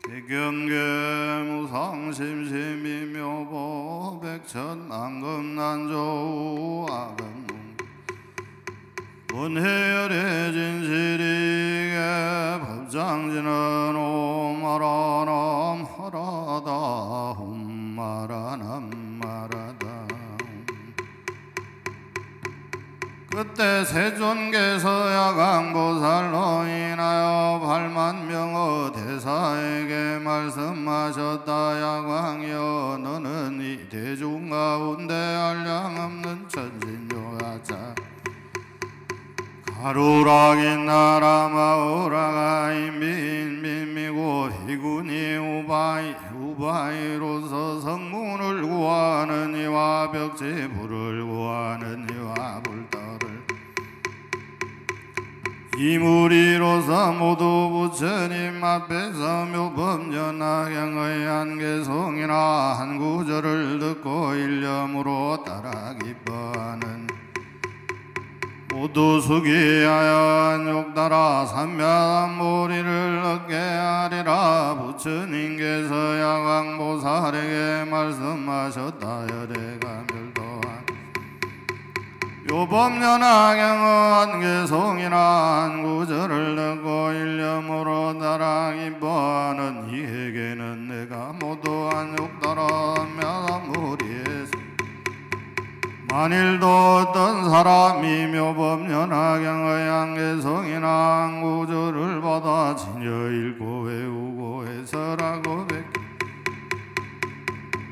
백경계 무상심심이묘보 백천만금난조 아금문 원해열의 진실이게 법장지는 오마라남 하라다 홈마라남 마라다. 그때 세존께서 야광보살로 인하여 8만명의 대사에게 말씀하셨다. 야광이여, 너는 이 대중 가운데 한량없는 천진요하자 가루락인 나라마우라가 인민민미고 희군이 우바이로서 성문을 구하는 이와 벽지불을 구하는 이와 불떠를 이무리로서 모두 부처님 앞에서 묘법연하경의 한개송이나 한 구절을 듣고 일념으로 따라 기뻐하는 모두 수기하여 욕따라 삼면모리를 얻게 하리라. 부처님께서 야광보살에게 말씀하셨다. 열애가 멸도한 요법연하경의 한개송이나 한 구절을 듣고 일념으로 따라 기뻐하는 이에게는 내가 모두 한 욕따라 삼면모리에서 만일도 어떤 사람이 묘법연하경의 한개송이나 한 구절을 받아 지녀 읽고 외우고 해설하고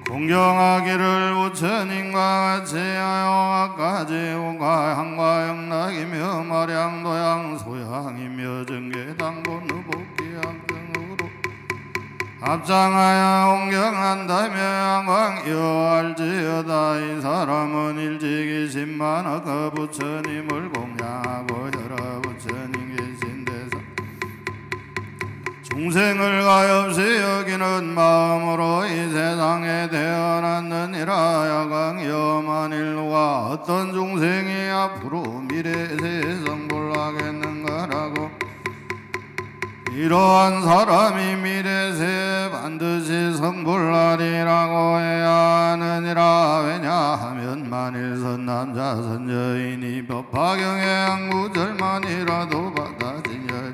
공경하기를 부처님과 같이 하여 갖가지 오가 향과 영락이며 마량 도양 소양이며 정계당본 의복기양 등으로 합장하여 공경한다며 양광이여 알지어다. 이 사람은 일찍이 10만억 부처님을 공양하고 여러 부처님 계신 데서 중생을 가엾이 여기는 마음으로 이 세상에 태어났느니라. 야광이여, 만일 누가 어떤 중생이 앞으로 미래에 성불하겠는가라고 이러한 사람이 미래세에 반드시 성불하리라고 해야 하느니라. 왜냐하면 만일 선남자 선여인이 법화경의 한 구절만이라도 받아지냐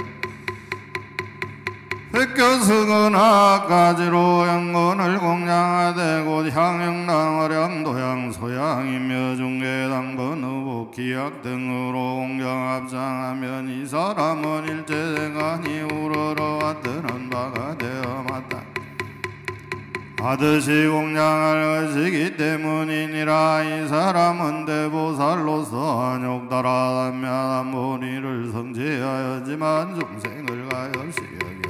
백교승은하까지로 양건을 공양하되 곧 향영랑 어량도양 소양이며 중계당번 의복 기약 등으로 공경합장하면 이 사람은 일제생간이 우러러왔던 바가 되어 맞다 하듯이 공양할 것이기 때문이니라. 이 사람은 대보살로서 한욕따라 단면한보리를 성지하였지만 중생을 가엾이 여겨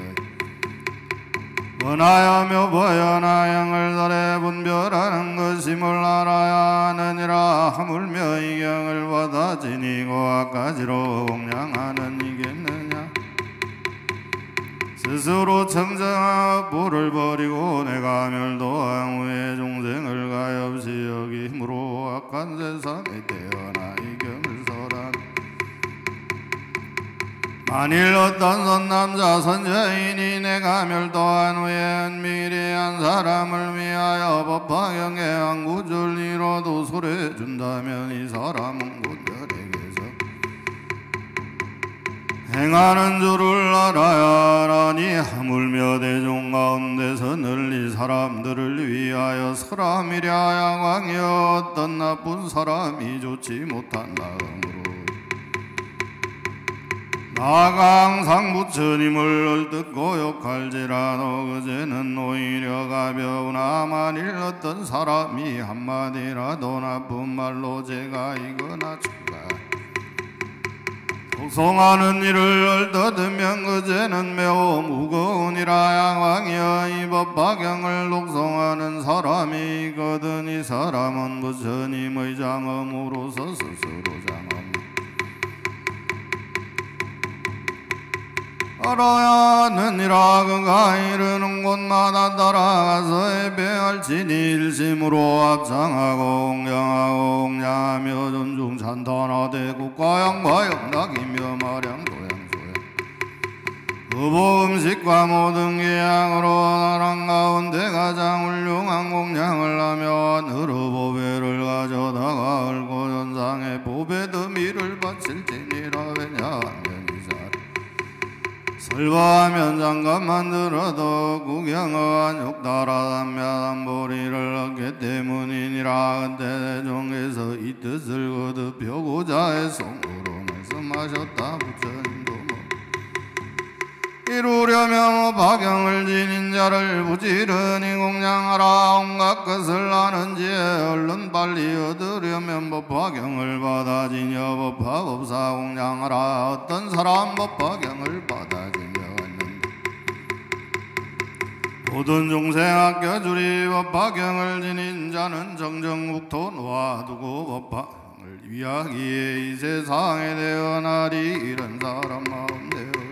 원하여 묘보연하경을 설에 분별하는 것임을 알아야 하느니라. 하물며 이 경을 받아 지니고 앞가지로 공양하는 이겠느냐. 스스로 청정하여 불을 버리고 내가 멸도한 후에 중생을 가엾이 여김으로 악한 세상에 태어나 이 경을 설한 만일 어떤 선남자 선여인이 내가 멸도한 후에 은밀히 한 사람을 위하여 법화경의 한 구절 이로도 설해준다면 이 사람은 곧 열에게서 행하는 줄을 알아야 하라니. 하물며 대중 가운데서 널리 사람들을 위하여 설함이랴. 야광이여, 어떤 나쁜 사람이 좋지 못한 마음으로 나가 항상 부처님을 듣고 욕할지라도 그제는 오히려 가벼우나 만일 어떤 사람이 한마디라도 나쁜 말로 제가 이거나 추가 독송하는 일을 얻으면 그제는 매우 무거우니라. 야광이여, 이 법화경을 독송하는 사람이 있거든 이 사람은 부처님의 장엄으로서 스스로 장엄 알아야 하느니라. 그가 이르는 곳마다 따라가서 예배할지니 일심으로 합장하고 공경하고 공양하며 존중 찬탄하되 국가양과 영락이며 마량도양소양 의복음 음식과 모든 기양으로 나랑 가운데 가장 훌륭한 공양을 하며 하늘의 보배를 가져다가 헐고 전상에 보배 더미를 바칠지니라. 왜냐하면 설거하면 장갑만 들어도 구경한 욕달아담면 보리를 얻기 때문이니라. 그때 종에서 이 뜻을 거듭하고자 해송으로 말씀하셨다. 부처님도 이루려면 박영을 지닌 자를 부지런히 공양하라. 온갖 것을 아는지에 얼른 빨리 얻으려면 법화경을 받아 지녀 법화법사 공양하라. 어떤 사람 법화경을 받아 지녀왔는데 모든 종생 아껴주리. 법화경을 지닌 자는 정정국토 놓아두고 법화경을 위하기에 이 세상에 태어나리. 이런 사람 마음대로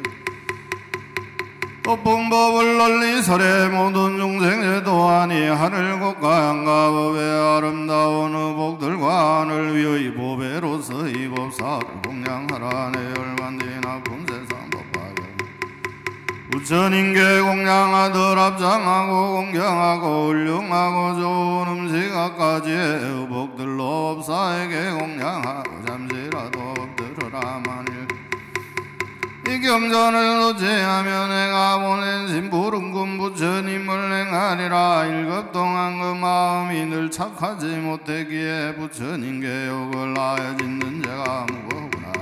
높은 법을 널리 설해 모든 종생제 또하니 하늘 곳과 양가 법의 아름다운 의복들과 하늘 위의 보배로서 이 법사를 공양하라. 내 열반디나 본세상 법화경 부처님께 공양하들 합장하고 공경하고 훌륭하고 좋은 음식까지의 의복들로 법사에게 공양하고 잠시라도 들으라. 만일 이 경전을 도취하며 내가 보낸 심부름군 부처님을 행하리라. 일급 동안 그 마음이 늘 착하지 못했기에 부처님께 욕을 하여 짓는 죄가 무거구나.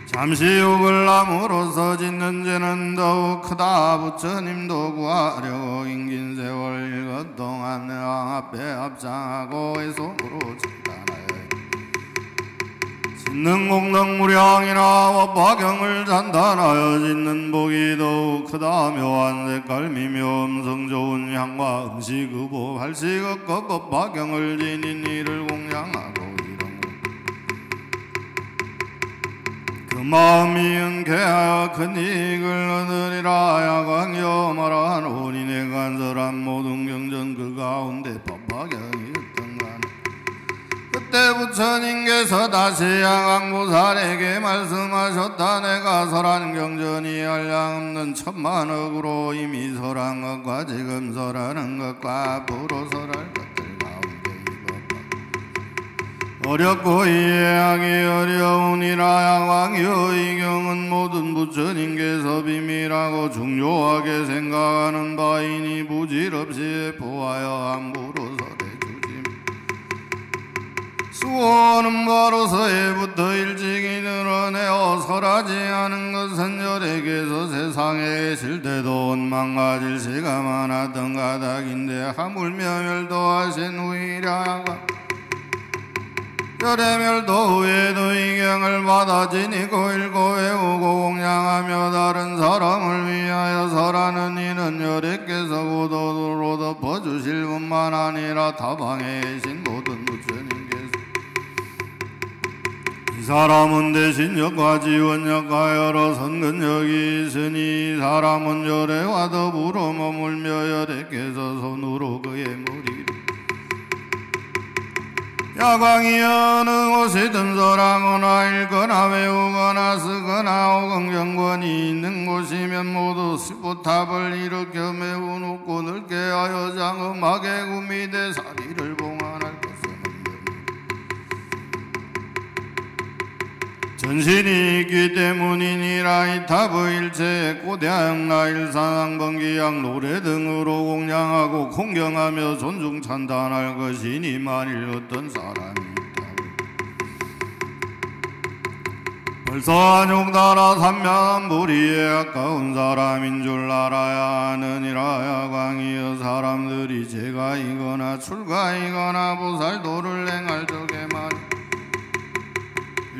잠시 욕을 함으로써 짓는 죄는 더욱 크다. 부처님도 구하려고 인긴 세월 일급 동안 내 앞에 합장하고 애송으로 진단하여 짓는 공덕무량이나 법화경을 잔단하여 짓는 복이 더욱 크다. 묘한 색깔미며 음성 좋은 향과 음식 의복 할식업급 법화경을 지닌 이를 공양하고 이런 그 마음이 은쾌하여 큰 이익을 얻으리라. 야광여 말하노니 내가 간설한 모든 경전 그 가운데 법화경이 그때 부처님께서 다시 야광보살에게 말씀하셨다. 내가 설한 경전이 한량없는 천만억으로 이미 설한 것과 지금 설하는 것과 앞으로 설할 것들 가운데 이것 어렵고 이해하기 어려우니라. 야광이여 이 경은 모든 부처님께서 비밀하고 중요하게 생각하는 바이니 부질없이 보아여 함부로 설해 수호는 바로 서해부터 일찍이 늘어내어 설하지 않은 것은 열에게서 세상에 계실 때도 원망가질 시가 많았던 가닥인데 하물며 멸도하신 후이랴. 열의 멸도 후에도 이 경을 받아 지니고 읽고 외우고 공양하며 다른 사람을 위하여 설하는 이는 열애께서 고도로 덮어주실 뿐만 아니라 타방에 계신 모든 부처님께서 이 사람은 대신 역과 지원역과 여러 선근역이 있으니 이 사람은 열애와 더불어 머물며 열애께서 손으로 그의 머리를 야광이 어느 곳이든 설하거나 읽거나 외우거나 쓰거나 혹은 경건이 있는 곳이면 모두 스포탑을 일으켜 매우 높고 넓게 하여 장엄하게 구미대 사리를 봉안할 것은 전신이 있기 때문이니라. 이 탑의 일체에 고대양 나일상 번기양 노래 등으로 공양하고 공경하며 존중 찬단할 것이니 만일 어떤 사람이 벌써 한욕달아 삼면 불의에 가까운 사람인 줄 알아야 하느니라. 야광이여 사람들이 제가이거나 출가이거나 보살도를 행할 적에만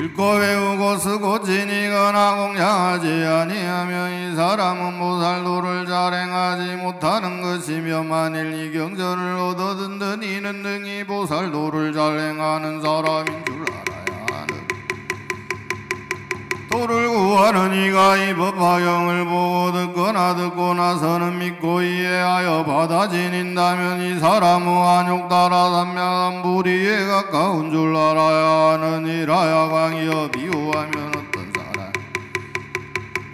읽고 외우고 쓰고 지니거나 공양하지 아니하며 이 사람은 보살도를 잘 행하지 못하는 것이며 만일 이 경전을 얻어듣는 이는 등이 보살도를 잘 행하는 사람인 줄 알아야 하는 도를 구하는 이가 이 법화경을 보고 듣고 나서는 믿고 이해하여 받아 지닌다면 이 사람은 한욕달아 삼면 불의에 가까운 줄 알아야 하느니라. 야광이여 비유하면 어떤 사람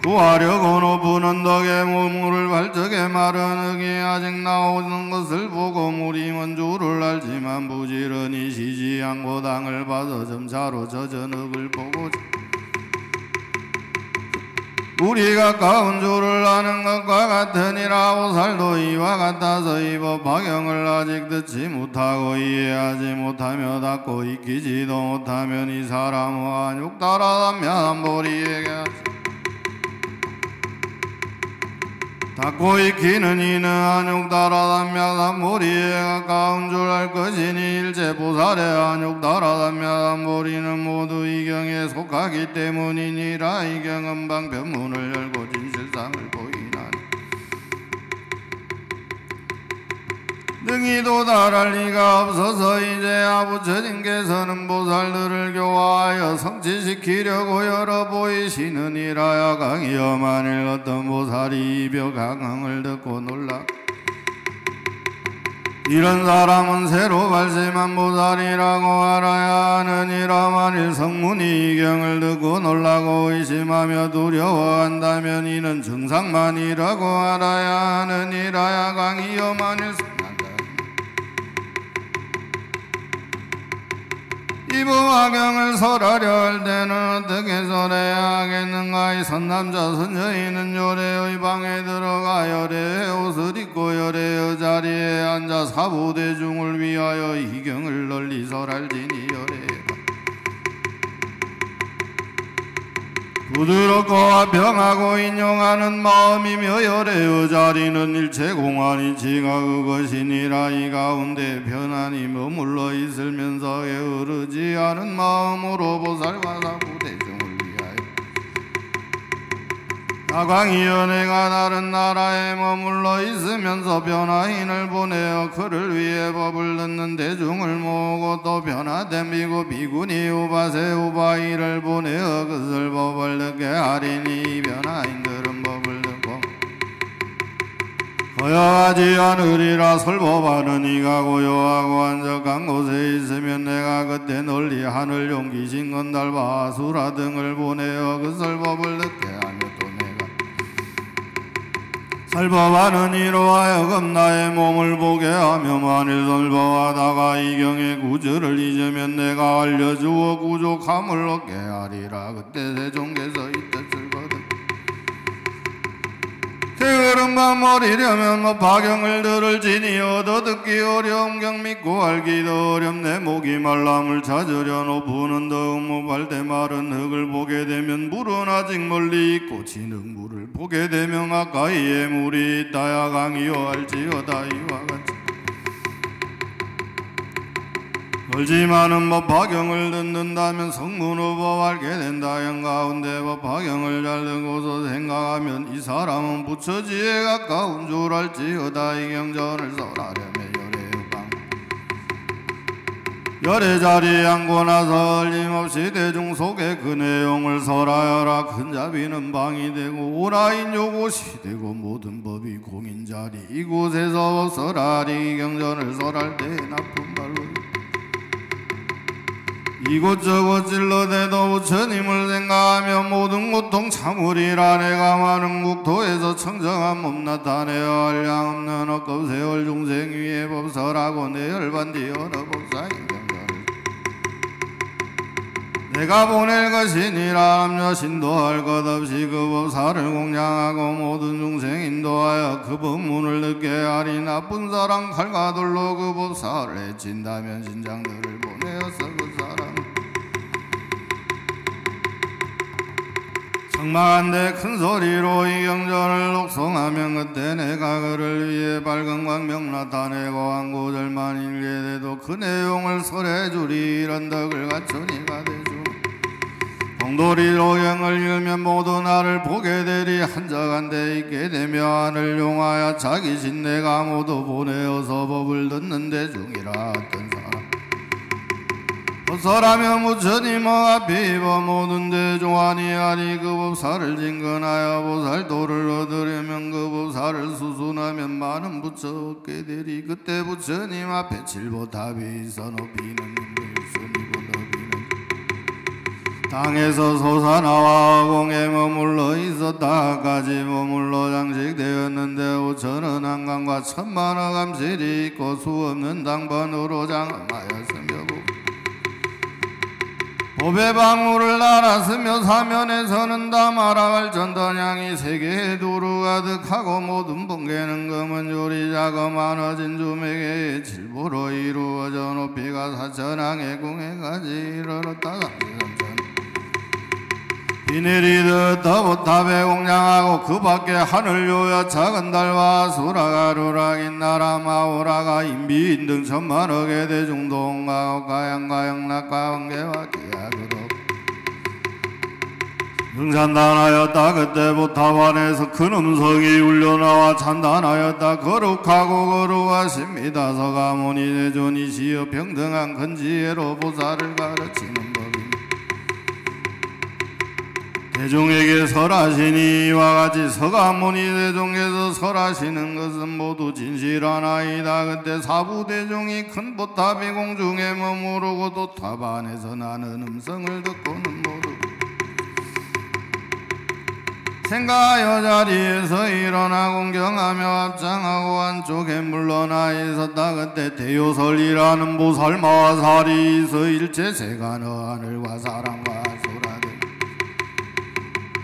구하려고 높은 언덕에 물을 발적에 마른 흙이 아직 나오는 것을 보고 물이면 줄을 알지만 부지런히 쉬지 않고 당을 봐서 점차로 젖은 흙을 보고 물이 가까운 줄을 아는 것과 같으니라. 오살도 이와 같아서 이 법 박영을 아직 듣지 못하고 이해하지 못하며 닫고 익히지도 못하면 이 사람은 안욕 따라다면 보리에게 닫고 익히는 이는 안욕 따라다며 모리에 가까운 줄 알 것이니 일체 보살의 안욕 따라다며 모리는 모두 이경에 속하기 때문이니라. 이경은 방편문을 열고 진실상을 보이나니 능히 도달할 리가 없어서 이제야 부처님께서는 보살들을 교화하여 성취시키려고 열어 보이시느니라. 야강이여 만일 어떤 보살이 이벼 강흥을 듣고 놀라 이런 사람은 새로 발심한 보살이라고 알아야 하느니라. 만일 성문이 이경을 듣고 놀라고 의심하며 두려워한다면 이는 정상만이라고 알아야 하느니라. 야강이여 만일 이 법화경을 설하려 할 때는 어떻게 설해야 하겠는가. 이 선남자 선여인은 요래의 방에 들어가 요래의 옷을 입고 요래의 자리에 앉아 사부대중을 위하여 이 경을 널리 설할지니 요래가 부드럽고 화평하고 인용하는 마음이며 요래의 자리는 일체 공안이 지가 그것이니라. 이 가운데 편안히 머물러 있으면서 게으르지 않은 마음으로 보살과 사부대중을 위하여 야광이여 내가 다른 나라에 머물러 있으면서 변화인을 보내어 그를 위해 법을 듣는 대중을 모으고 또 변화된 비구니 우바세 우바이를 보내어 그것을 법을 듣게 하리니 변화인들은 법을 듣고 고요하지 않으리라. 설법하는 이가 고요하고 안적한 곳에 있으면 내가 그때 널리 하늘 용기신 건달과 아수라 등을 보내어 그 설법을 듣게 하며 또 내가 설법하는 이로 하여금 나의 몸을 보게 하며 만일 설법하다가 이경의 구절을 잊으면 내가 알려주어 구족함을 얻게 하리라. 그때 세종께서 이 뜻을 거듭 게으름만 머리려면 법화경을 들을지니 얻어듣기 어려운 경 믿고 알기도 어렵네. 목이 말람을 찾으려 높은 언덕 목발대 마른 흙을 보게 되면 물은 아직 멀리 있고 진흙 물을 보게 되면 가까이에 물이 있다. 야강이여 알지어다. 이와 같이 멀지만은 법화경을 듣는다면 성문의법 알게 된다. 영가운데 법화경을 잘 듣고서 생각하면 이 사람은 부처지에 가까운 줄 알지어다. 이 경전을 설하려면 열애의방 열애 자리에 앉고 나서 얼림없이 대중 속에 그 내용을 설하여라. 큰 자비는 방이 되고 오라인 요곳이 되고 모든 법이 공인 자리 이곳에서 설하리. 이 경전을 설할 때 나쁜 말로 이곳저곳 찔러대도 부처님을 생각하며 모든 고통 참으리라. 내가 많은 국토에서 청정한 몸 나타내어 한량없는 억급 세월 중생 위에 법설하고 내 열반디 어느 법상이 경전을 내가 보낼 것이니라. 남녀 신도할 것 없이 그 법사를 공양하고 모든 중생 인도하여 그 법문을 듣게 하리. 나쁜 사람 칼과 돌로 그 법사를 해친다면 신장들을 보내어서 그 사람 청망한데 큰 소리로 이 경전을 독송하면 그때 내가 그를 위해 밝은 광명 나타내고 한 구절만 읽게 돼도 그 내용을 설해주리. 이런 덕을 갖추니가 되주 공돌이로 경을 읽으면 모두 나를 보게 되리. 한적한 데 있게 되며 하늘 용하여 자기 신내가 모두 보내어서 법을 듣는 대중이라. 어떤 사람 법설하며 부처님 앞에 입어 모든 대중하니 하니 그 법사를 진건하여 보살도를 얻으려면 그 법사를 수순하면 많은 부처 얻게 되리. 그때 부처님 앞에 칠보탑이 있어 높이는 땅에서 솟아나와 공에 머물러 있었다까지 머물러 장식되었는데 5천원 한강과 1,000만원 감실이 있고 수없는 당번으로 장엄하였으며 보배 방울을 날았으며 사면에서는 다 말아갈 전단향이 세계에 두루 가득하고 모든 번개는 검은 요리 작업 많아진 주맥에 칠보로 이루어져 높이가 4천항의 궁에까지 이르렀다. 비 내리듯 더봇탑에 공양하고 그 밖에 하늘 요여 작은 달과 수라가 루락인 나라 마오라가 인비인 등 1,000만억의 대중동가고 가양가양 낙과 왕개와 기야그도 등잔단하였다. 그때 보탑 안에서 큰 음성이 울려나와 찬단하였다. 거룩하고 거룩하십니다. 서가모니 대존이시여 평등한 큰 지혜로 보살을 가르치는 법입니다. 대종에게 설하시니 이와 같이 서가모니 대종에서 설하시는 것은 모두 진실하나이다. 그때 사부대종이 큰 보탑이 공중에 머무르고 또 탑 안에서 나는 음성을 듣고는 모두 생가하여 자리에서 일어나 공경하며 합장하고 한쪽에 물러나 있었다. 그때 대요설이라는 보살마살이 있어 일체 세간의 하늘과 사람과 소라들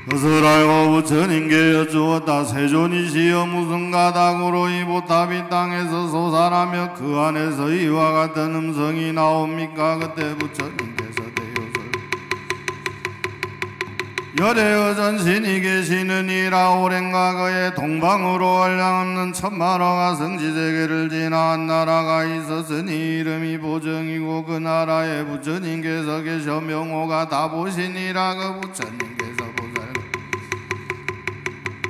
그것을 알고 부처님께 여쭈었다. 세존이시여 무슨 가닥으로 이 보탑이 땅에서 솟아나며 그 안에서 이와 같은 음성이 나옵니까? 그때 부처님께서 열애의 전신이 계시느니라. 오랜 과거에 동방으로 한량없는 1,000만호가 성지세계를 지나한 나라가 있었으니 이름이 보정이고 그 나라에 부처님께서 계셔 명호가 다보시니라. 그 부처님께서 보살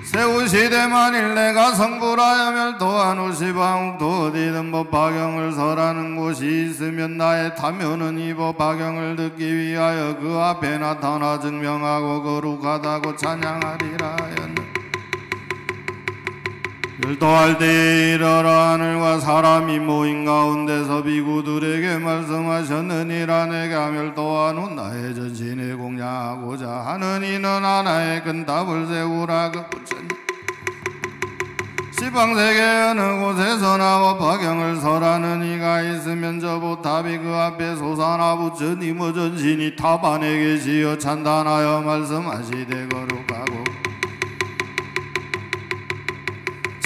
세우시되 만일 내가 성불하여 멸도한 후 시방욱도 어디든 법화경을 설하는 곳이 있으면 나의 타면은 이 법화경을 듣기 위하여 그 앞에 나타나 증명하고 거룩하다고 찬양하리라 하였네. 멸도할 때에 이르러 하늘과 사람이 모인 가운데서 비구들에게 말씀하셨느니라. 내가 멸도한 후 나의 전신에 공양하고자 하는 이는 하나의 큰 답을 세우라. 그 부처님 시방세계 어느 곳에서나 법화경을 설하는 이가 있으면 저 보탑이 그 앞에 솟아나 부처님의 전신이 탑 안에 계시어 찬단하여 말씀하시되 거룩하고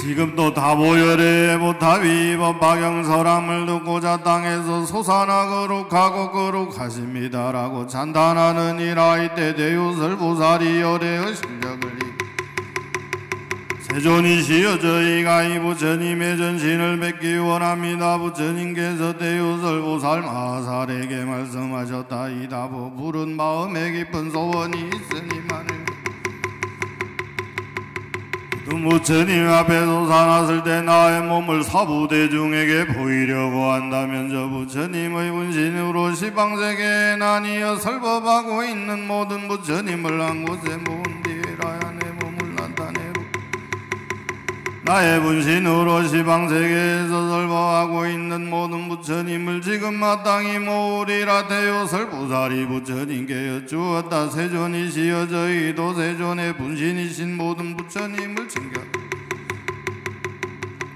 지금도 다보열의 보탑이 법화경 설함을 듣고자 땅에서 솟아나 거룩하고 거룩하십니다라고 찬단하느니라. 이때 대요설보살이 열애의 실력을 세존이시여 저희가 이 부처님의 전신을 뵙기 원합니다. 부처님께서 대요설보살 마살에게 말씀하셨다. 이 다보 부른 마음에 깊은 소원이 있으니만을 부처님 앞에 솟아났을 때 나의 몸을 사부대중에게 보이려고 한다면 저 부처님의 분신으로 시방세계에 나뉘어 설법하고 있는 모든 부처님을 한 곳에 모은 뒤에라야 내 몸을 나타내고 나의 분신으로 시방세계에서 설법하고 있는 모든 부처님을 지금 마땅히 모으리라. 대요설보살이 부처님께 여쭈었다. 세존이시여 저희도 세존의 분신이신 모든 부처님을 챙겨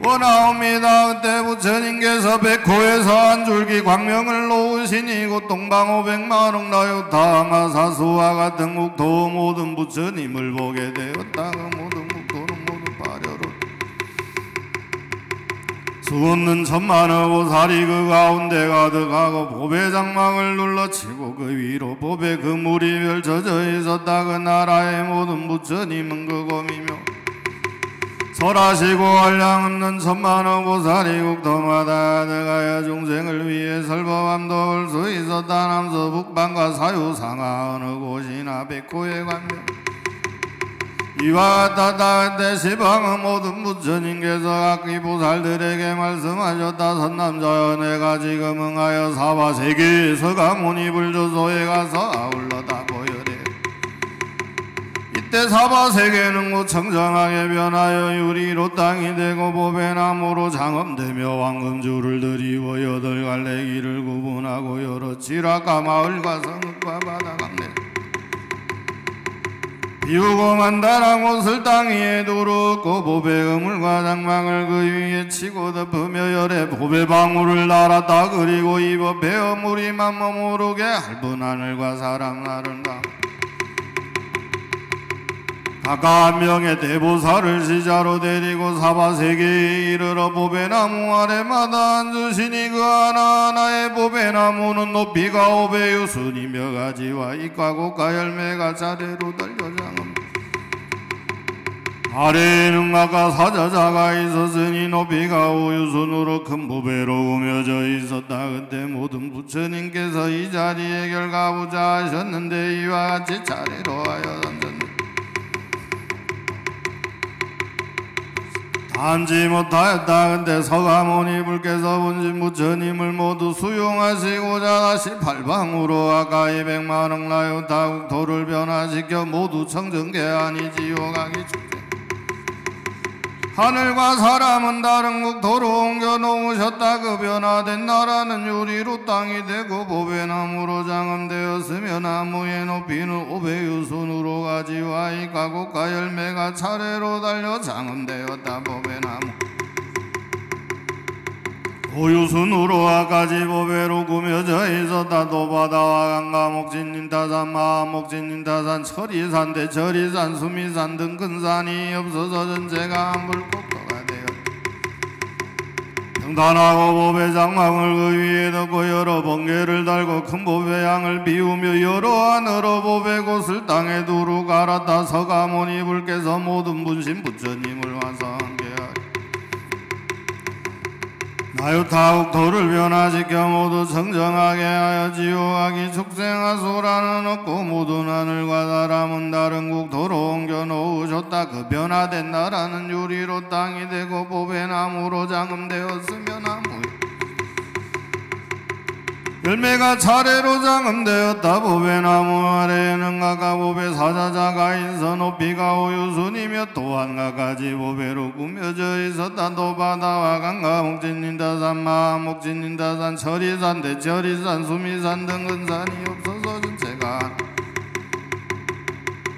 원하옵니다. 그때 부처님께서 백호에서 한 줄기 광명을 놓으시니 곧 동방 500만억 나요타마 사수와 같은 국토 모든 부처님을 보게 되었다. 그 모든 국토는 모두 파려로 수없는 1,000만의 보살이 그 가운데 가득하고 보배 장막을 눌러치고 그 위로 보배 그물이 펼쳐져 있었다. 그 나라의 모든 부처님은 그곰이며 설하시고 한량없는 1,000만의 보살이 국토마다 들어가여 중생을 위해 설법함도 올 수 있었다. 남서 북방과 사유 상하 어느 곳이나 백호에 관명 이와 같았다. 그때 시방의 모든 부처님께서 각기 보살들에게 말씀하셨다. 선남자여 내가 지금 응하여 사바세계의 서가모니 불조소에 가서 아울러다 보여래. 이때 사바세계는 곧 청정하게 변하여 유리로 땅이 되고 보배나무로 장엄되며 황금줄을 들이워 8갈래 길을 구분하고 여러 지락과 마을과 성읍과 바다감내 비우고 만다란 곳을 땅 위에 두르고 보배 그물과 장막을 그 위에 치고 덮으며 열에 보배 방울을 날았다. 그리고 입어 베어 물이 맘모 모르게 핥은 하늘과 사람 나른다. 각각 한 명의 대보살을 시자로 데리고 사바세계에 이르러 보배나무 아래마다 앉으시니 그 하나하나의 보배나무는 높이가 500유순이며 가지와 잎과 꽃과 열매가 차례로 달려장음. 아래에는 각각 사자자가 있었으니 높이가 5유순으로 큰 보배로 꾸며져 있었다. 그때 모든 부처님께서 이 자리에 결가부자 하셨는데 이와 같이 차례로 하여 던졌다. 담지 못하였다. 근데 서가모니 불께서 본신 부처님을 모두 수용하시고자 다시 팔방으로 아까 200만억 나요타국토를 변화시켜 모두 청정계안이 지옥하기 축제. 하늘과 사람은 다른 국토로 옮겨 놓으셨다. 그 변화된 나라는 유리로 땅이 되고 보배나무로 장엄되었으며 나무의 높이는 500유순으로 가지와 잎과 꽃과 열매가 차례로 달려 장엄되었다. 보배나무 5유순으로 아까지 보배로 꾸며져 있었다. 도바다와 강가 목진님 타산 마하 목진님 타산 철이산 대철이산 수미산 등 큰 산이 없어서 전체가 한 불꽃도가 되었다. 평탄하고 보배 장막을 그 위에 덮고 여러 번개를 달고 큰 보배 양을 비우며 여러 하늘로 보배 곳을 땅에 두루 갈았다. 서가모니 불께서 모든 분신 부처님을 화성하게 나유타국토를 변화시켜 모두 청정하게 하여 지옥하기 축생하소라는 없고 모든 하늘과 사람은 다른 국토로 옮겨 놓으셨다. 그 변화된 나라는 유리로 땅이 되고 보배나무로 장엄되었으며 나무 열매가 차례로 장엄되었다. 보배나무 아래에는 각각 보배 사자자가 있어 높이가 5유순이며 또한 각가지 보배로 꾸며져 있었다. 도바다와 강가 목진닌다산 마하 목진닌다산 철이산 대철이산 수미산 등 근산이 없어서 전체가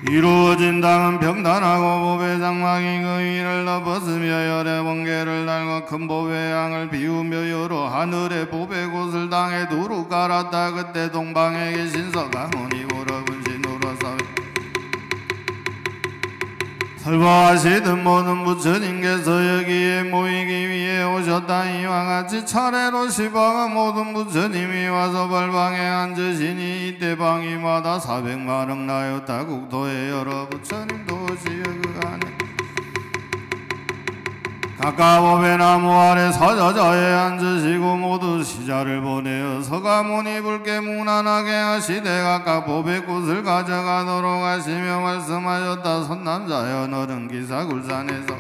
이루어진 땅은 평탄하고 보배 장막이 그 위를 덮었으며 열의 번개를 달고 큰 보배 양을 비우며 여러 하늘의 보배 곳을 땅에 두루 깔았다. 그때 동방에 계신 서가모니 불어분신으로서 설법하시던 모든 부처님께서 여기에 모이기 위해 오셨다. 이와 같이 차례로 시방의 모든 부처님이 와서 발방에 앉으시니 이때 방위마다 400만억 나였다. 국토의 여러 부처님 도시의 그 안에 각각 보배나무 아래 사자자에 앉으시고 모두 시자를 보내어 서가모니 불께 무난하게 하시되 각각 보배꽃을 가져가도록 하시며 말씀하셨다. 선남자여 너는 기사굴산에서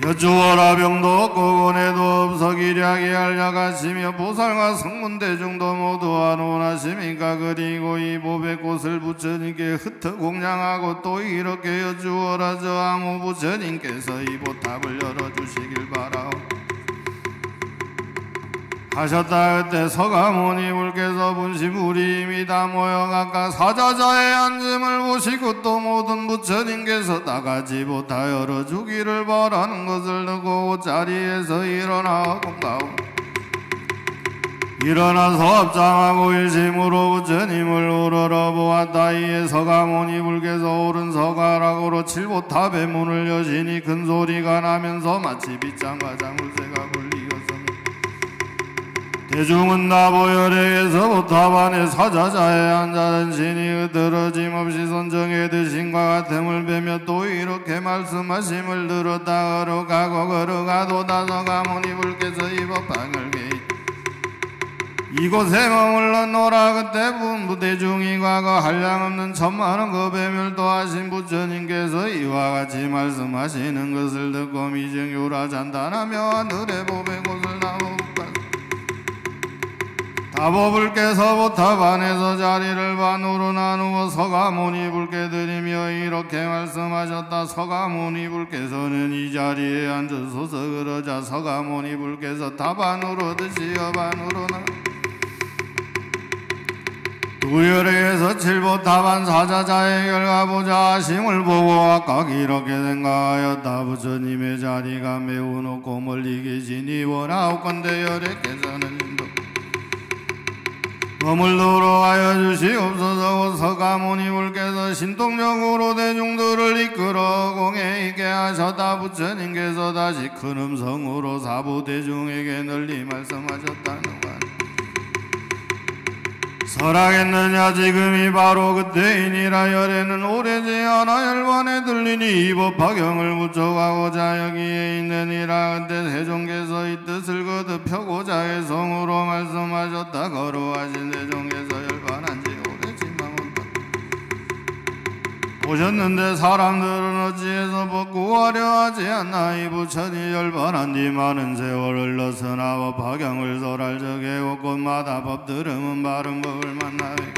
여쭈어라 병도 없고 고뇌도 없어 기략이 알려가시며 보살과 성문대중도 모두 안온하십니까. 그리고 이 보배꽃을 부처님께 흩어 공양하고 또 이렇게 여쭈어라 저 아무 부처님께서 이 보탑을 열어주시길 바라오 하셨다. 그때 서가모니 불께서 분시물이 이미 다 모여 각각 사자자의 앉음을 보시고 또 모든 부처님께서 다 같이 보타 열어주기를 바라는 것을 듣고 자리에서 일어나 공가오 일어나서 합장하고 일심으로 부처님을 우러러 보았다. 이에 서가모니 불께서 오른 서가락으로 칠보탑의 문을 여시니 큰 소리가 나면서 마치 빗장과 자물쇠가 굴리었습니다. 대중은 나보열에게서 보탑 안에 사자자에 앉아든 신이 흐트러짐 없이 선정에 드신과 같음을 뵈며 또 이렇게 말씀하심을 들었다. 걸어가고 걸어가도 서가모니 불께서 이 법방을 이곳에 머물러 노라. 그때 분부대중이 과거 한량없는 천만원 거배멸도 하신 부처님께서 이와 같이 말씀하시는 것을 듣고 미정유라 잔단하며 하늘의 보배 곳을 나무가 다보불께서 보탑 안에서 자리를 반으로 나누어 서가모니 불께 드리며 이렇게 말씀하셨다. 서가모니 불께서는 이 자리에 앉으소서. 그러자 서가모니 불께서 답 안으로 드시어 반으로 두열에서 칠보타반 사자자의 결과보자 심을 보고 각각 이렇게 생각하였다. 부처님의 자리가 매우 높고 멀리 계시니 원하옵건대 열애께서는 머물도록 하여 주시옵소서. 서가모니불께서 신통력으로 대중들을 이끌어 공에 있게 하셨다. 부처님께서 다시 큰 음성으로 사부 대중에게 널리 말씀하셨다는 것. 설하겠느냐 지금이 바로 그때이니라. 열애는 오래지 않아 열반에 들리니 이 법화경을 묻혀가고자 여기에 있느니라. 그때 세종께서 이 뜻을 거듭 펴고자 해성으로 말씀하셨다. 거룩하신 세종께서 열반한 지 오래지만 오셨는데 사람들은 어찌해서 법구하려 하지 않나. 이 부처니 열반한 뒤 많은 세월 흘러서나 법화경을 설할 적에 곳곳마다 법들음은 바른 법을 만나게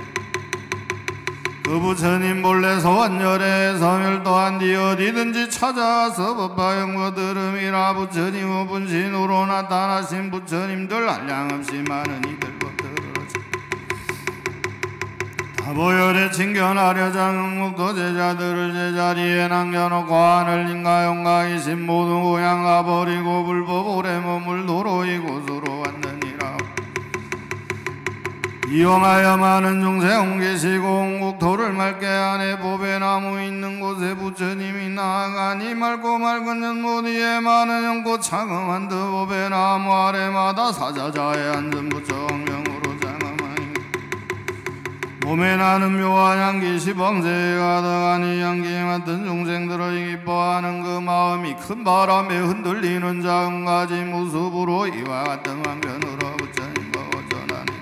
그 부처님 본래 소원열에 서멸도한 뒤 어디든지 찾아와서 법화경 법들음이라. 부처님의 분신으로 나타나신 부처님들 한량없이 많은 이들 보열에 친견하려 장흥묵도 제자들을 제자리에 남겨놓고 하늘 인가용가 이신 모든 고향가 버리고 불법 오래 머물 도로 이곳으로 왔느니라. 이용하여 많은 중생 옮기시고 옹국토를 맑게 하네. 보배나무 있는 곳에 부처님이 나아가니 맑고 맑은 연못 위에 많은 연꽃 차금한 듯 보배나무 아래마다 사자자의 앉은 부처명으로 몸에 나는 묘한 향기 시방세에 가득하니 향기 맡은 중생들의 기뻐하는 그 마음이 큰 바람에 흔들리는 작은 가지 모습으로 이와 같은 한편으로 부처님과 오전하니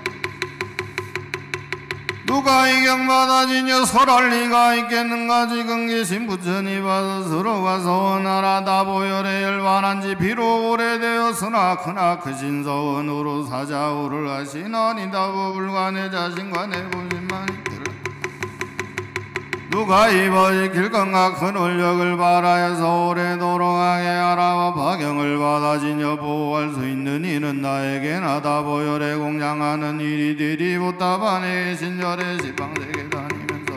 누가 이 경받아지며 설할 리가 있겠는가. 지금 계신 부처님 받으러 가서 원하라. 다보열에 열반한지 비록 오래되었으나 크나 크신 서원으로 사자우를 하시나니 다보불과 내 자신과 내 본심만 있기를 누가 입어지킬 건가. 큰 원력을 발하여서 오래도록 하게 하라. 법화경을 받아지며 보호할 수 있는 이는 나에게나 다보열에 공양하는 일이 되리. 보타반에 계신 열애 시방세계 다니면서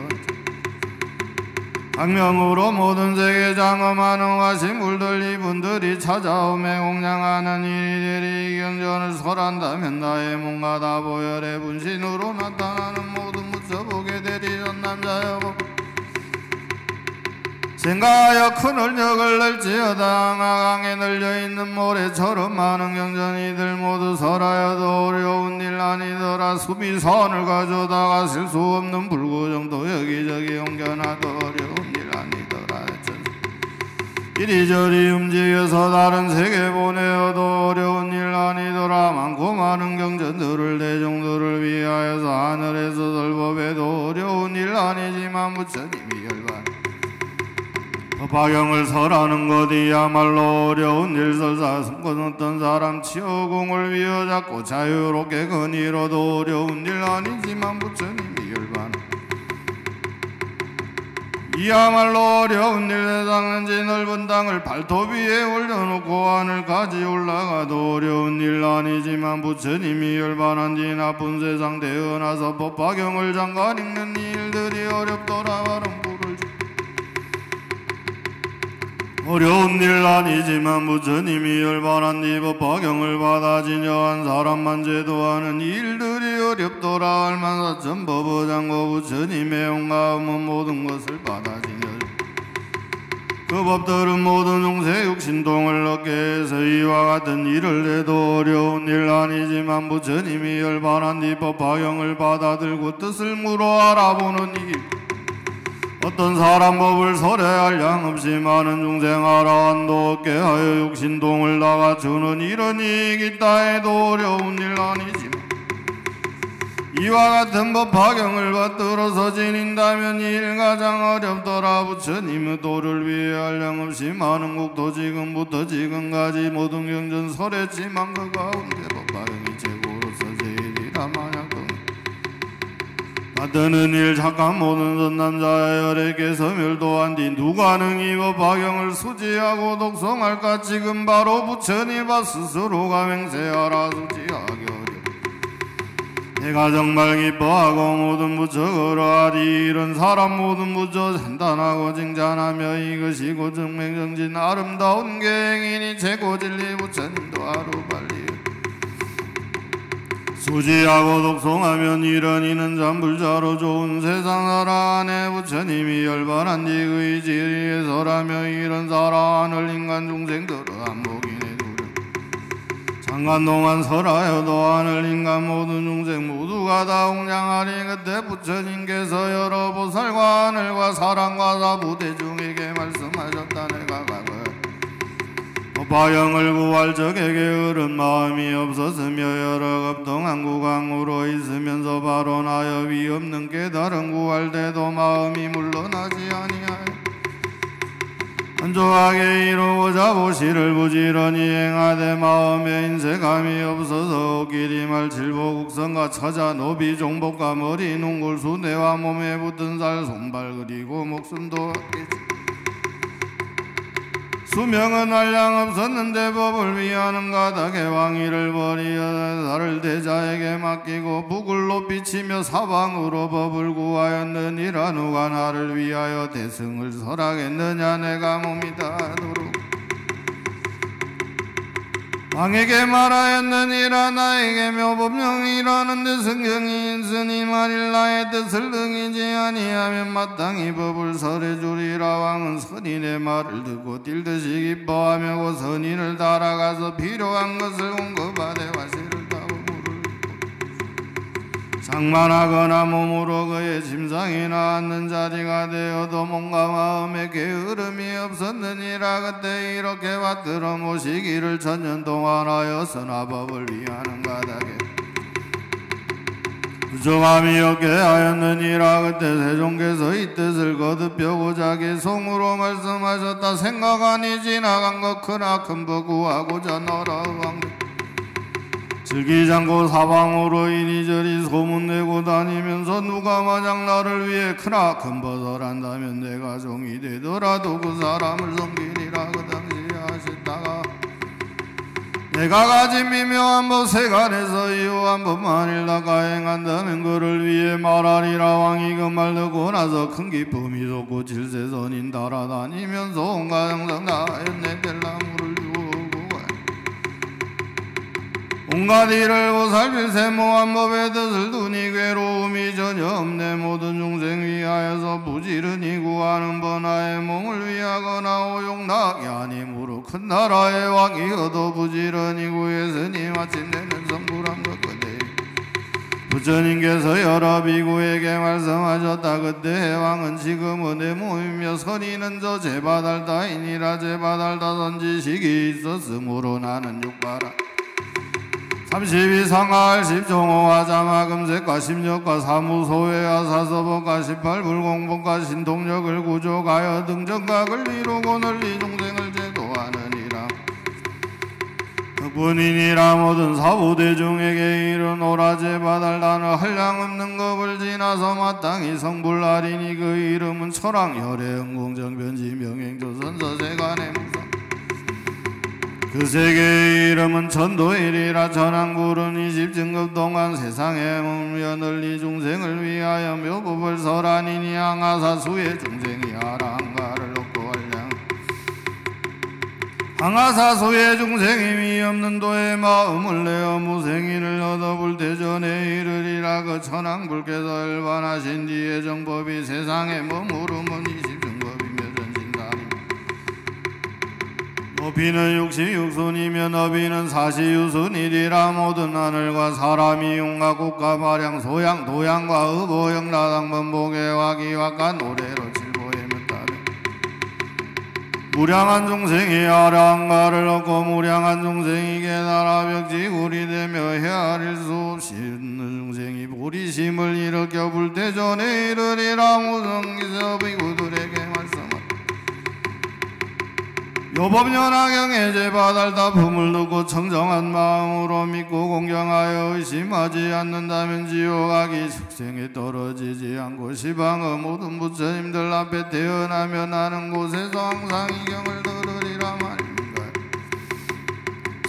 악명으로 모든 세계 장엄하는 화신물들 이분들이 찾아오며 공양하는 일이 되리. 경전을 설한다면 나의 몸과 다보열의 분신으로 나타나는 모든 묻혀보게 되리. 전남자여 생각하여 큰 원력을 낼지어다. 강에 널려있는 모래처럼 많은 경전이들 모두 설하여도 어려운 일 아니더라. 수미선을 가져다가 쓸 수 없는 불구정도 여기저기 옮겨놔도 어려운 일 아니더라. 이리저리 움직여서 다른 세계 보내어도 어려운 일 아니더라. 많고 많은 경전들을 대중들을 위하여서 하늘에서 설법해도 어려운 일 아니지만 부처님이 열반 법화경을 설하는 것이야말로 어려운 일. 설사 어떤 사람 치어공을 위어잡고 자유롭게 건의로도 어려운 일 아니지만 부처님이 열반 이야말로 어려운 일. 세상은지 넓은 땅을 발톱 위에 올려놓고 하늘까지 올라가도 어려운 일 아니지만 부처님이 열반한 뒤 나쁜 세상 태어나서 법화경을 잠깐 읽는 일들이 어렵더라. 바른 불을 어려운 일 아니지만 부처님이 열반한 뒤 법화경을 받아지려 한 사람만 제도하는 일들이 어렵더라. 알만사천 법어장고 부처님의 온가음은 모든 것을 받아지려 그 법들은 모든 용세 육신통을 얻게 해서 이와 같은 일을 해도 어려운 일 아니지만 부처님이 열반한 뒤 법화경을 받아들고 뜻을 물어 알아보는 일. 어떤 사람 법을 설해할 양없이 많은 중생 아라한도 얻게 하여 육신동을 나가주는 이런 이익이 있다 해도 어려운 일 아니지만 이와 같은 법화경을 받들어서 지닌다면 이 일 가장 어렵더라. 부처님의 도를 위해 할 양없이 많은 국도 지금부터 지금까지 모든 경전 설했지만 그 가운데 법화경이 최고로서 제일이라. 만약 받드는 일 잠깐 모든 선남자의 열에게 서멸도한 뒤 누가 능히 법화경을 수지하고 독송할까. 지금 바로 부처님 스스로가 맹세하라. 수지하기 어려 내가 정말 기뻐하고 모든 부처 걸어하리. 이런 사람 모든 부처 산단하고 칭찬하며 이것이 곧 정맹정진 아름다운 계행이니 최고 진리 부처님도 하루빨리 수지하고 독송하면 이런 이는 잠불자로 좋은 세상 나라 안에 부처님이 열반한 뒤 그의 지리에 설하며 이런 사라 하늘 인간 중생들은 안목이네 두려 장간 동안 설하여도 하늘 인간 모든 중생 모두가 다 웅장하리. 그때 부처님께서 여러 보살과 하늘과 사람과 사부대중에게 말씀하셨다. 내가 과거에 법화영을 구할 적에게 어른 마음이 없었으며 여러 급동한 구강으로 있으면서 바로 나협이 없는 깨달은 구할 때도 마음이 물러나지 아니하여 안조하게 이루고자 보시를 부지런히 행하되 마음에 인색함이 없어서 길이말 칠보국성과 처자 노비 종복과 머리 눈골수 뇌와 몸에 붙은 살 손발 그리고 목숨도 수명은 한량 없었는데 법을 위하는 가닥에 왕위를 버리어 나를 대자에게 맡기고 북을 높이 치며 사방으로 법을 구하였느니라. 누가 나를 위하여 대승을 설하겠느냐. 내가 몸이 닿도록 왕에게 말하였느니라. 나에게 묘법명이라는데 성경이 있으니 만일 나의 뜻을 등이지 아니하면 마땅히 법을 설해주리라. 왕은 선인의 말을 듣고 뛸듯이 기뻐하며 그 선인을 따라가서 필요한 것을 공급하되 화실을 타고 물을 장만하거나 몸으로 그의 침상이나 앉는 자리가 되어도 몸과 마음에 게으름이 없었느니라. 그때 이렇게 받들어 모시기를 천년 동안 하였으나 법을 위하는 가닥에 부정함이 없게 하였느니라. 그때 세종께서 이 뜻을 거듭하고 자기 송으로 말씀하셨다. 생각하니 지나간 것 크나큰 법 구하고자 너라 왕 즐기지 않고 사방으로 이리저리 소문내고 다니면서 누가 만약 나를 위해 크나큰 벗을 한다면 내가 종이 되더라도 그 사람을 섬기리라. 그 당시에 하셨다가 내가 가진 미묘한 법 세간에서 이유한 법 만일 다 가행한다면 그를 위해 말하리라. 왕이 그 말 듣고 나서 큰 기쁨이 솟고 질세선인 따라다니면서 온갖 영상 다했네. 벨나무를 온갖 일을 보살필 세모한 법의 뜻을 두니 괴로움이 전혀 없네. 모든 중생 위하여서 부지런히 구하는 번하의 몸을 위하거나 오용락이 아니므로 큰 나라의 왕이어도 부지런히 구했으니 마침내는 성불한 것 그대 부처님께서 여러 비구에게 말씀하셨다. 그때 왕은 지금은 내 몸이며 선인은 저 제바달다이니라. 제바달다 선지식이 있었으므로 나는 육바라 32 상할 10종호와 자마금색과 심력과 사무소회와 사서법과 18 불공법과 신통력을 구족하여 등정각을 이루고 널리 중생을 제도하느니라. 덕분이니라. 모든 사부대중에게 이르노라. 제바달다는 한량없는 겁을 지나서 마땅히 성불하리니 그 이름은 철왕 혈의 응공정변지 명행조선서세간의 무상 그 세계의 이름은 천도일이라. 천왕불은 20증급 동안 세상에 머물며 널리 중생을 위하여 묘법을 설하니니 항아사수의 중생이 아라한가를 얻고 할량 항아사수의 중생이 미없는 도에 마음을 내어 무생인을 얻어 불대전에 이르리라. 그 천왕불께서 열반하신 뒤에 정법이 세상에 머무르면 20증급이며 전신다리 높이는 66순이며 너비는 40유순이리라. 모든 하늘과 사람이 용과 국가 마량 소양 도양과 의보영 라당번 보계와 기와가 노래로 칠보에 몇달에 무량한 중생이 아량가를 얻고 무량한 중생이 깨달아 벽지굴이 되며 헤아릴 수 없이 있는 중생이 보리심을 일으켜 불대전에 이르리라. 무성기서 비구들에게 말씀하라. 요법연화경에 제바달다 품을 듣고 청정한 마음으로 믿고 공경하여 의심하지 않는다면 지옥하기 숙생에 떨어지지 않고 시방의 모든 부처님들 앞에 태어나며 나는 곳에서 항상 이 경을 들으리라 말입니다.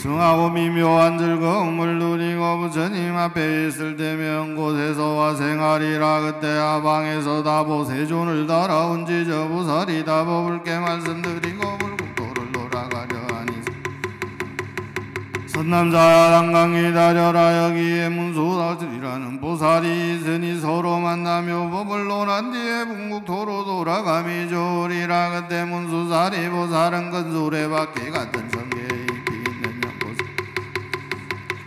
승하고 미묘한 즐거움을 누리고 부처님 앞에 있을 때면 곳에서와 생활이라. 그때 하방에서 다보 세존을 달아온 지저부살이 다보불께 말씀드리고 불국토를 돌아가려 하니 선남자야 당강 기다려라. 여기에 문수다들이라는 보살이 있으니 서로 만나며 법을 논한 뒤에 북국토로 돌아감이 좋으리라. 그때 문수살이 보살은 큰 수레바퀴 같은 성계에 있기 있는 연곳에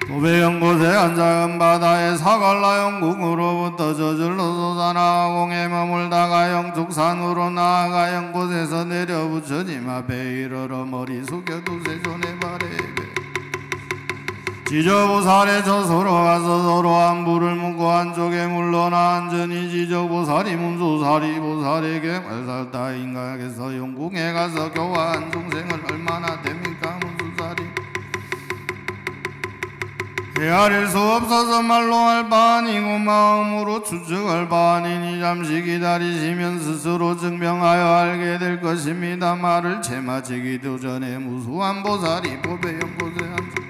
도배연곳에 앉아 은바다의 사갈라 영국으로부터 저절로 솟아나 공에 머물다가 영축산으로 나아가 연곳에서 내려 부처님 앞에 이르러 머리 숙여 두세 손에 발에 지저보살에 저 서로 가서 서로 안부를 묻고 한쪽에 물러나 앉으니 지저보살이 문수살이 보살에게 말살다 인각에서 영궁에 가서 교화한 중생을 얼마나 됩니까 문수살이 헤아릴 수 없어서 말로 할 바 아니고 마음으로 추측할 바 아니니 잠시 기다리시면 스스로 증명하여 알게 될 것입니다. 말을 채 마치기도 전에 무수한 보살이 법의 연곳에 앉아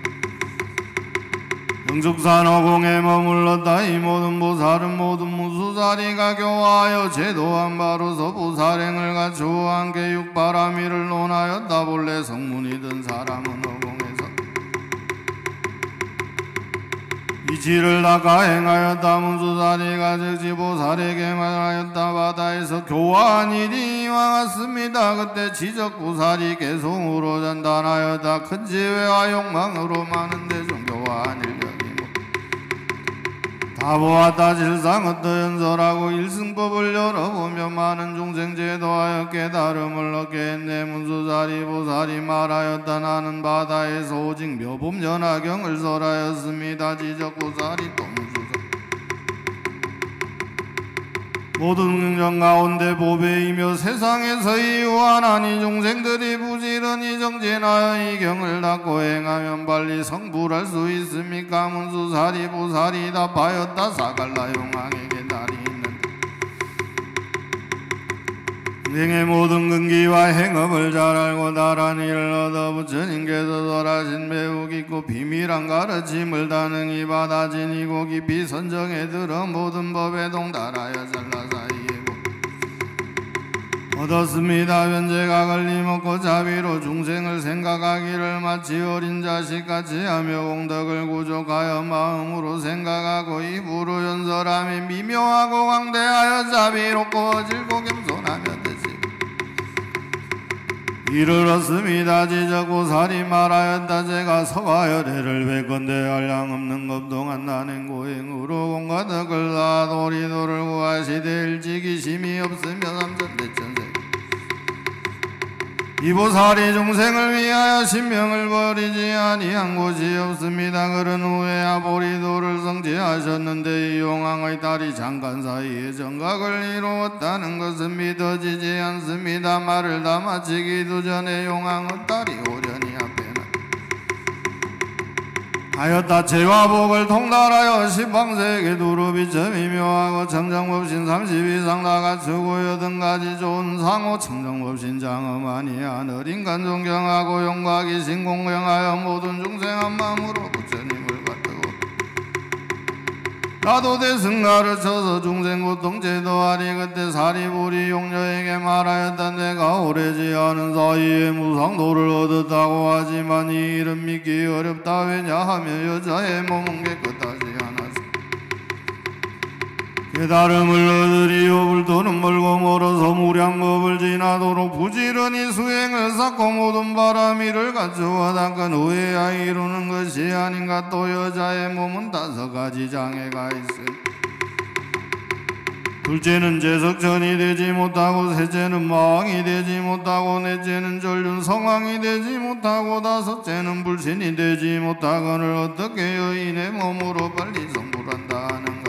영축산 허공에 머물렀다. 이 모든 보살은 모든 무수살이가 교화하여 제도한 바로서 보살행을 갖추어 함께 육바라미를 논하였다. 본래 성문이던 사람은 허공에서 이치를 닦아 행하였다. 문수살이가 즉시 보살에게 말하였다. 바다에서 교화한 일이 이와 같습니다. 그때 지적보살이 개송으로 전단하였다. 큰 지혜와 욕망으로 많은 대중 교화한 일 다 보았다. 질상 어떠연설하고 일승법을 열어보며 많은 중생 제도하여 깨달음을 얻게 했네. 문수살이 보살이 말하였다. 나는 바다에서 오직 묘법연화경을 설하였습니다. 지적보살이 또 문수살 모든 긍정 가운데 보배이며 세상에서 이유하나니 중생들이 부지런히 정진하여 이 경을 닦고 행하면 빨리 성불할 수 있습니까? 문수살이 보살이 답하였다. 사갈라 용왕에게 달이 있는데 인생의 모든 근기와 행업을 잘 알고 다란 일을 얻어 부처님께서 설하신 매우 깊고 비밀한 가르침을 다능히 받아 지니고 깊이 선정에 들어 모든 법에 동달하여 잘라사이에 얻었습니다. 현재가 걸림없고 자비로 중생을 생각하기를 마치 어린 자식같이 하며 공덕을 구족하여 마음으로 생각하고 입으로 연설하며 미묘하고 광대하여 자비롭고 질고 겸손하며 되시 이를 얻습니다. 지적보살이 말하였다. 제가 서가열애를 베건대 한량 없는 겁동안 나는 고행으로 공과 덕을 다 도리도를 구하시되 일지기심이 없으며 삼천대천세 이 보살이 중생을 위하여 신명을 버리지 아니한 곳이 없습니다. 그런 후에 아보리도를 성취하셨는데 이 용왕의 딸이 잠깐 사이에 정각을 이루었다는 것은 믿어지지 않습니다. 말을 다 마치기도 전에 용왕의 딸이 오련히 앞에 하였다. 죄와 복을 통달하여 십방세계 두루비점이 묘하고 청정법신 30 이상 다 갖추고 80가지 좋은 상호 청정법신 장엄하니 하늘인간 존경하고 용과 귀신 공경하여 모든 중생 한 마음으로 부처님을 받들고 나도 대승 가르쳐서 중생 고통 제도하리. 그때 사리부리 용녀에게 말하였다. 내가 오래지 않은 사이에 무상도를 얻었다고 하지만 이 일은 믿기 어렵다. 왜냐하면 여자의 몸은 깨끗하지 않아서 깨달음을 얻으리요 불도는 멀고 멀어서 무량겁을 지나도록 부지런히 수행을 쌓고 모든 바람이를 갖추어 닦은 후에야 이루는 것이 아닌가. 또 여자의 몸은 5가지 장애가 있으니 둘째는 제석천이 되지 못하고 셋째는 마왕이 되지 못하고 넷째는 전륜 성왕이 되지 못하고 다섯째는 불신이 되지 못하거늘 어떻게 여인의 몸으로 빨리 성불한다 하는가.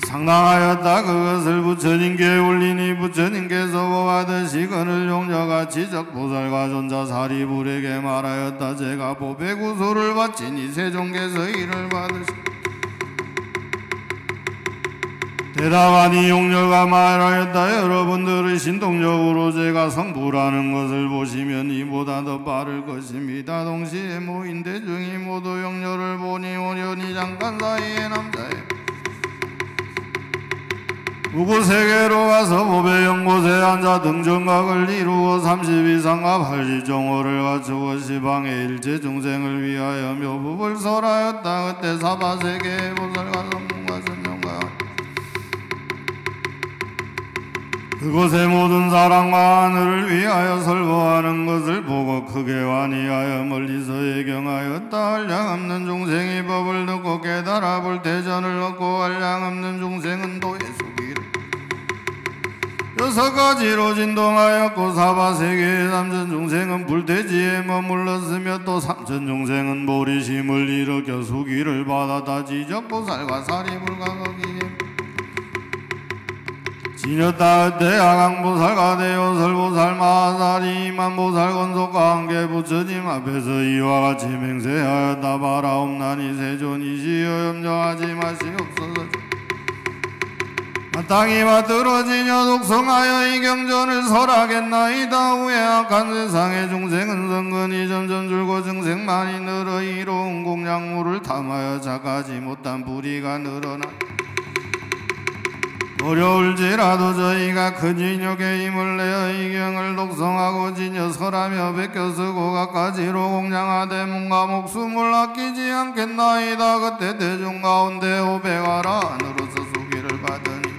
상당하였다. 그것을 부처님께 올리니 부처님께서 보아드시 그를 용녀가 지적보살과 존자 사리불에게 말하였다. 제가 보배구소를 바치니 세종께서 이를 받으시 대답하니 용녀가 말하였다. 여러분들의 신동적으로 제가 성불하는 것을 보시면 이보다 더 빠를 것입니다. 동시에 모인 대중이 모두 용녀를 보니 오련히 잠깐 사이에 남자의 우구세계로 가서 보배 연곳에 앉아 등정각을 이루어 30 이상과 80종호를 갖추고 시방의 일체 중생을 위하여 묘법을 설하였다. 그때 사바세계의 보살과 성문과 선정과 그곳의 모든 사람과 하늘을 위하여 설보하는 것을 보고 크게 환희하여 멀리서 예경하였다. 한량없는 중생이 법을 듣고 깨달아 볼 대전을 얻고 한량없는 중생은 도에 수기를 6가지로 진동하였고 사바세계의 3천 중생은 불대지에 머물렀으며 또 3천 중생은 보리심을 일으켜 수기를 받았다. 지적보살과 사리불가거기에 지녔다. 그때 아강보살과 대요설보살 마하사리 이만보살 건속과 함께 부처님 앞에서 이와 같이 맹세하였다. 바라옵나니 세존이시여 염려하지 마시옵소서. 마땅히 받들어지며 독성하여 이 경전을 설하겠나이다. 후에 악한 세상의 중생은 성근이 점점 줄고 증생만이 늘어 이로운 공양물을 탐하여 착하지 못한 불의가 늘어나 어려울지라도 저희가 큰 인욕의 힘을 내어 이 경을 독성하고 지녀 설하며 베껴 쓰고 갖가지로 공양하되 몸과 목숨을 아끼지 않겠나이다. 그때 대중 가운데 500아라 안으로서 수기를 받으니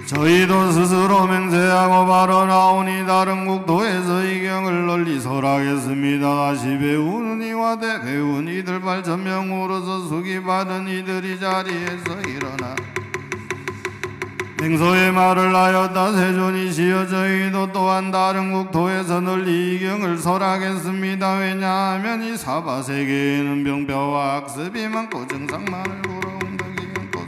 저희도 스스로 맹세하고 발언하오니 다른 국도에서 이 경을 널리 설하겠습니다. 다시 배우는 이와 대배운 이들 8,000명으로서 수기 받은 이들이 자리에서 일어나 맹소의 말을 하였다. 세존이시여 저희도 또한 다른 국토에서 널리 이 경을 설하겠습니다. 왜냐하면 이 사바세계에는 병뼈와 악습이 많고 증상만을 부러운 덕이 많고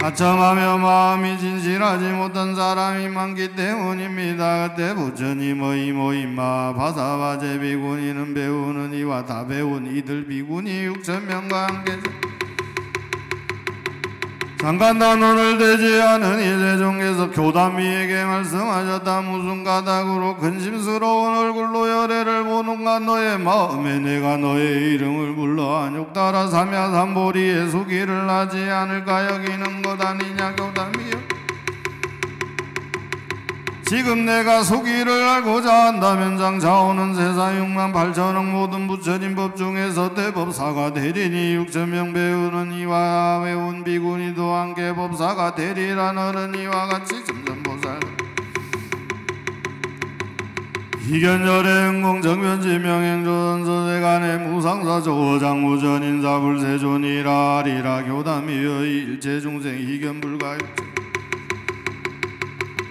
아첨하며 마음이 진실하지 못한 사람이 많기 때문입니다. 그때 부처님의 모임마 바사바제 비구니는 배우는 이와 다 배운 이들 비구니 6,000명과 함께 잠깐 단원을 대지 않은 이세종께서 교담이에게 말씀하셨다. 무슨 가닥으로 근심스러운 얼굴로 열애를 보는가. 너의 마음에 내가 너의 이름을 불러 안욕따라 삼야삼보리의 수기를 하지 않을까 여기는 것 아니냐. 교담이여 지금 내가 수기를 알고자 한다면 장차 오는 세상 6만 8천억 모든 부처님 법 중에서 대법사가 대리니 6,000명 배우는 이와 배운 비구니도 함께 법사가 대리란 어른 이와 같이 점점보살 이견열의 응공정변지 명행조선서세간의 무상사 조장무전인사 불세존이라 아리라 교담이여 일체중생 이견불가육체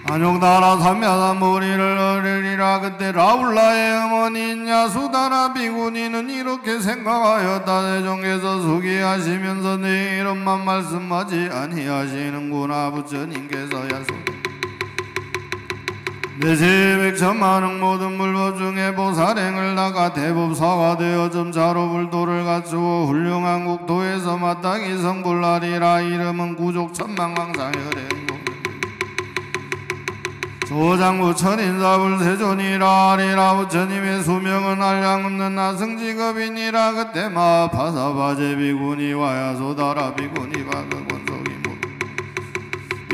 안욕따라 삼야삼보리를 어르리라. 그때 라울라의 어머니인 야수다라 비구니는 이렇게 생각하였다. 대종께서 수기하시면서 내 이름만 말씀하지 아니하시는구나. 부처님께서 야수 내세백천만억 모든 불법 중에 보살행을 나가 대법사가 되어 점차로 불도를 갖추어 훌륭한 국토에서 마땅히 성불하리라. 이름은 구족천만광상열의 조장부 천인사불 세존이라 아리라. 부처님의 수명은 한량없는 나승직업이니라. 그때 마파사바제 비구니와 야소다라 비구니와 그 권속이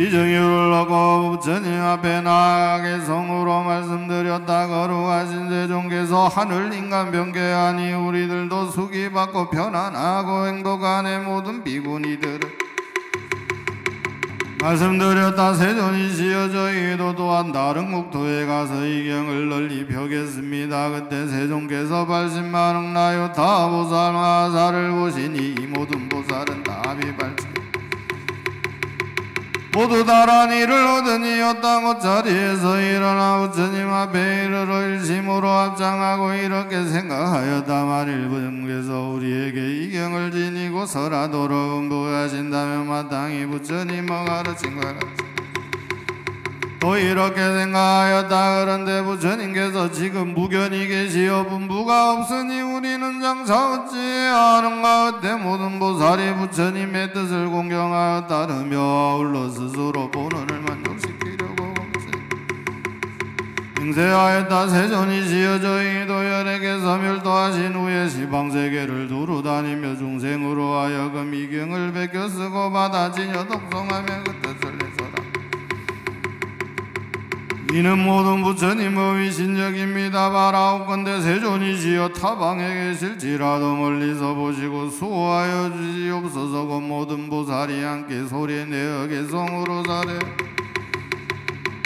이정유를 얻고 부처님 앞에 나아가게 성으로 말씀드렸다. 거룩하신 세종께서 하늘 인간 병계하니 우리들도 수기받고 편안하고 행복하네. 모든 비구니들을 말씀드렸다. 세존이시여 저희도 또한 다른 국토에 가서 이 경을 널리 펴겠습니다. 그때 세종께서 80만억 나요타 보살 마사를 보시니 이 모든 보살은 답이 발치 모두 다란 이를 얻으니였다. 곧자리에서 일어나 부처님 앞에 이르러 일심으로 합장하고 이렇게 생각하였다. 만일 부처님께서 우리에게 이 경을 지니고 설하도록 응보하신다면 마땅히 부처님의 가르친 것 같이 또 이렇게 생각하였다. 그런데 부처님께서 지금 무견이 계시어 분부가 없으니 우리는 장차 어찌하는가. 그때 모든 보살이 부처님의 뜻을 공경하여 따르며 울러 스스로 본원을 만족시키려고 행세하였다. 세존이시여 저희도 열에게서 멸도하신 후에 시방세계를 두루다니며 중생으로 하여금 이경을 베껴 쓰고 받아지녀 독송하며 그 뜻을 내서라. 이는 모든 부처님의 위신적입니다. 바라옵건대 세존이시여 타방에 계실지라도 멀리서 보시고 수호하여 주시옵소서. 곧 모든 보살이 함께 소리내어 개성으로 사래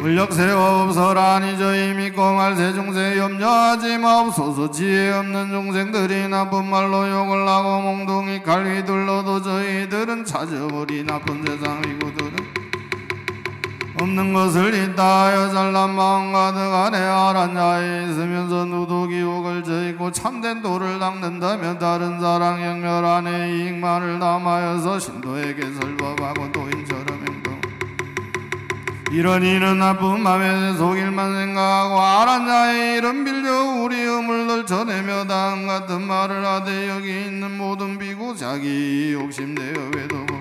권력세옵소라니 저희 믿고 말세 중생 염려하지 마옵소서. 지혜 없는 중생들이 나쁜 말로 욕을 하고 몽둥이 칼 휘둘러도 저희들은 찾아버리 나쁜 세상 위구들은 없는 것을 있다 하여 잘난 마음 가득 안에 아란 자에 있으면서 누독이 욕을 저있고 참된 도를 닦는다면 다른 사랑 영멸 안에 이익만을 담하여서 신도에게 설법하고 도인처럼 행동. 이런 이는 나쁜 맘에 속일만 생각하고 아란 자의 이름 빌려 우리 의물들 전해며 다음 같은 말을 하되 여기 있는 모든 비구 자기 욕심내어 외도고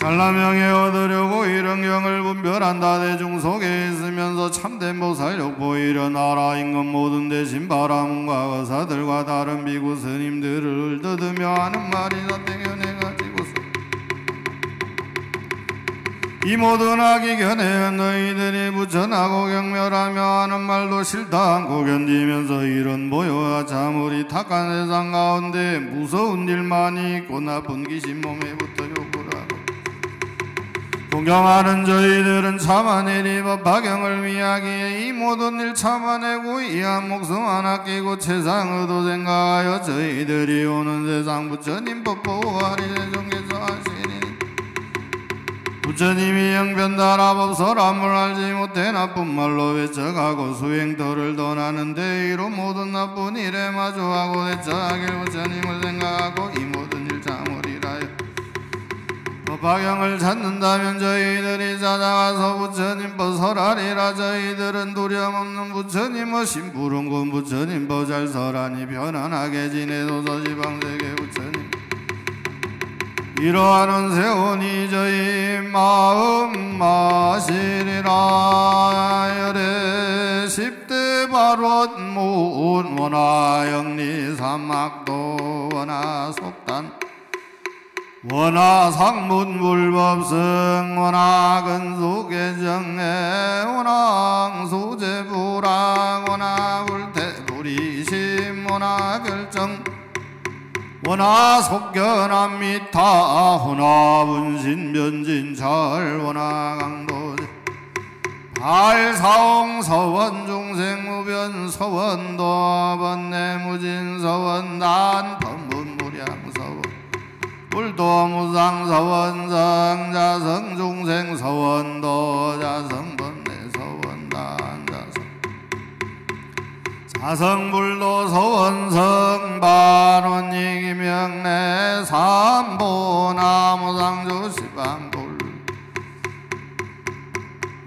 잘난 명예 얻으려고 이런 경을 분별한다. 대중 속에 있으면서 참된 보살 욕보이려 나라 임금 모든 대신 바라문과 의사들과 다른 비구 스님들을 뜯으며 하는 말이나 땡겨내가지고서 이 모든 악이 견해 너희들이 부천하고 경멸하며 하는 말도 싫다 않고 견디면서 이런 모여와 자물이 탁한 세상 가운데 무서운 일만이 있고 나쁜 귀신 몸에 붙어 욕을 하고 공경하는 저희들은 참아내리 법화경을 위하기에 이 모든 일 참아내고 이 한 목숨 안 아끼고 최상의도 생각하여 저희들이 오는 세상 부처님 법보하리 대종께서 하시니 부처님이 영변다라법설 암을 알지 못해 나쁜 말로 외쳐가고 수행도를 떠나는데 이로 모든 나쁜 일에 마주하고 대처하길 부처님을 생각하고 이 모든 일 참으리라요. 법화경을 찾는다면 저희들이 찾아가서 부처님 법설하리라. 저희들은 두려움없는 부처님의 심부름군 부처님 보잘설하니 편안하게 지내소서. 지방세계 부처님 이러하는 세원이 저희 마음 마시리라. 열애 10대 발원문 원하 영리 삼막도 원하 속단 원하 상문 불법성 원하 근수계정해 원하 수제불랑 원하 불태불이심 원하 결정 원하 속견함 미타 원하 분신 변진철 원하 강도제 발사홍 서원 중생무변 서원도 번내무진 서원 단 법문무량 서원 불도 무상 서원 성자성 중생 서원도 자성 번내 서원 단 자성 자성불도 서원성 반원이기 명내 삼보 나무상조 시방불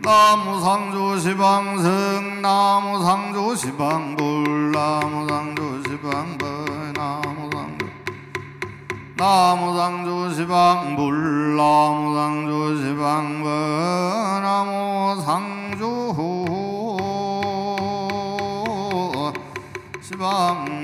나무상조 시방성 나무상조 시방불 나무상조 시방불 나무상조 시방불 나무상조 시방불 나무상조 시방